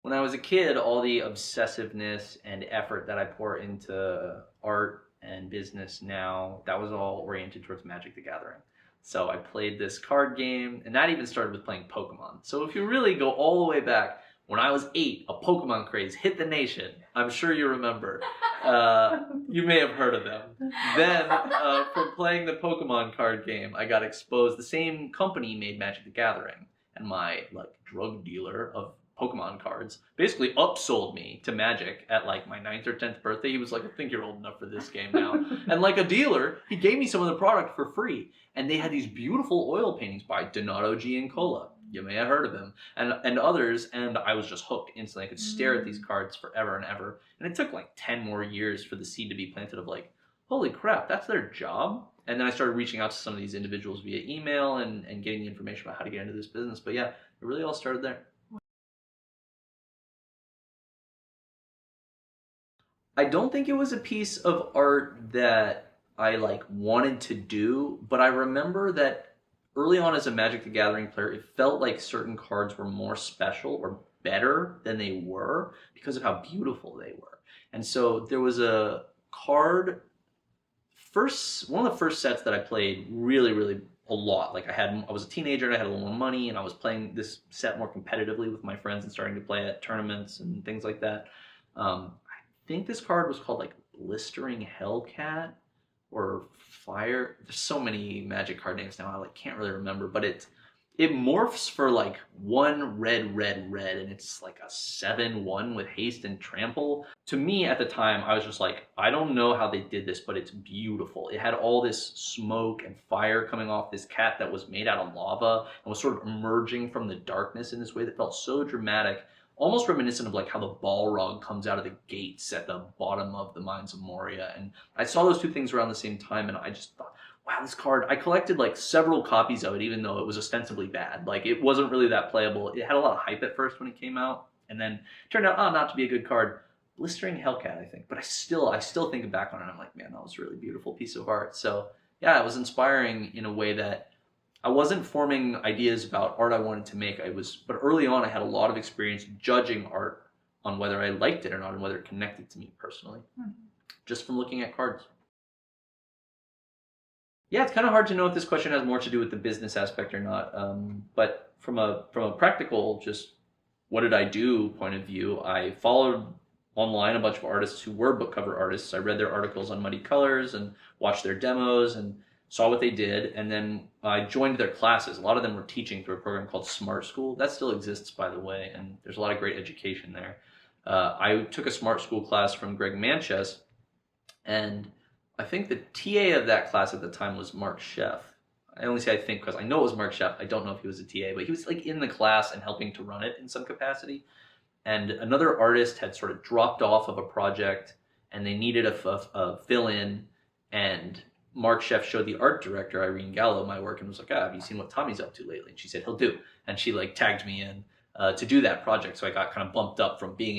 When I was a kid, all the obsessiveness and effort that I pour into art and business now, that was all oriented towards Magic the Gathering. So I played this card game, and that even started with playing Pokemon. So if you really go all the way back, when I was 8, a Pokemon craze hit the nation. I'm sure you remember. You may have heard of them. Then, from playing the Pokemon card game, I got exposed. The same company made Magic the Gathering, and my drug dealer of Pokemon cards basically upsold me to Magic at like my 9th or 10th birthday. He was like, I think you're old enough for this game now. And like a dealer, he gave me some of the product for free. And they had these beautiful oil paintings by Donato Giancola. You may have heard of him. And others. And I was just hooked instantly. I could stare at these cards forever and ever. And it took like 10 more years for the seed to be planted of like, holy crap, that's their job. And then I started reaching out to some of these individuals via email and getting the information about how to get into this business. But yeah, it really all started there. I don't think it was a piece of art that I like wanted to do, but I remember that early on as a Magic the Gathering player, it felt like certain cards were more special or better than they were because of how beautiful they were. And so there was a card first one of the first sets that I played really a lot. Like I was a teenager and I had a little more money and I was playing this set more competitively with my friends and starting to play at tournaments and things like that. I think this card was called like Blistering Hellcat or Fire. There's so many Magic card names now. I like can't really remember, but it morphs for like one red, and it's like a 7/1 with haste and trample. To me at the time, I was just like, I don't know how they did this, but it's beautiful. It had all this smoke and fire coming off this cat that was made out of lava and was sort of emerging from the darkness in this way that felt so dramatic, almost reminiscent of like how the Balrog comes out of the gates at the bottom of the Mines of Moria. And I saw those two things around the same time, and I just thought, wow, this card, I collected like several copies of it, even though it was ostensibly bad. Like it wasn't really that playable. It had a lot of hype at first when it came out, and then it turned out, not to be a good card. Blistering Hellcat, I think. But I still think back on it and I'm like, man, that was a really beautiful piece of art. So yeah, it was inspiring in a way that I wasn't forming ideas about art I wanted to make. But early on I had a lot of experience judging art on whether I liked it or not and whether it connected to me personally, just from looking at cards. Yeah, it's kind of hard to know if this question has more to do with the business aspect or not. But from a practical, just what did I do point of view, I followed online a bunch of artists who were book cover artists. I read their articles on Muddy Colors and watched their demos and saw what they did. And then I joined their classes. A lot of them were teaching through a program called Smart School. That still exists, by the way, and there's a lot of great education there. I took a Smart School class from Greg Manches, and I think the TA of that class at the time was Mark Sheff. I only say I think because I know it was Mark Sheff. I don't know if he was a TA, but he was like in the class and helping to run it in some capacity. And another artist had sort of dropped off of a project and they needed a fill-in, and Mark Sheff showed the art director, Irene Gallo, my work and was like, have you seen what Tommy's up to lately? And she said, he'll do. And she like tagged me in to do that project. So I got kind of bumped up from being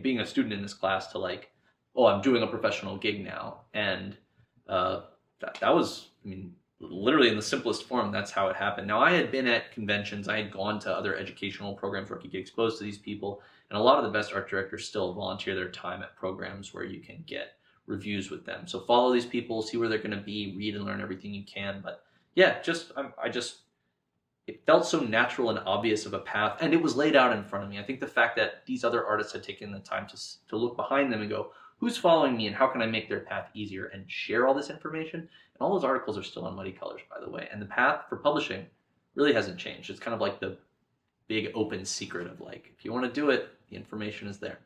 being a student in this class to like, oh, I'm doing a professional gig now. And that was, I mean, literally in the simplest form, that's how it happened. Now, I had been at conventions, I had gone to other educational programs where I could get exposed to these people, and a lot of the best art directors still volunteer their time at programs where you can get reviews with them. So follow these people, see where they're going to be, read and learn everything you can. But yeah, it felt so natural and obvious of a path, and it was laid out in front of me. I think the fact that these other artists had taken the time to look behind them and go, who's following me and how can I make their path easier and share all this information? And all those articles are still on Muddy Colors, by the way. And the path for publishing really hasn't changed. It's kind of like the big open secret of like, if you want to do it, the information is there.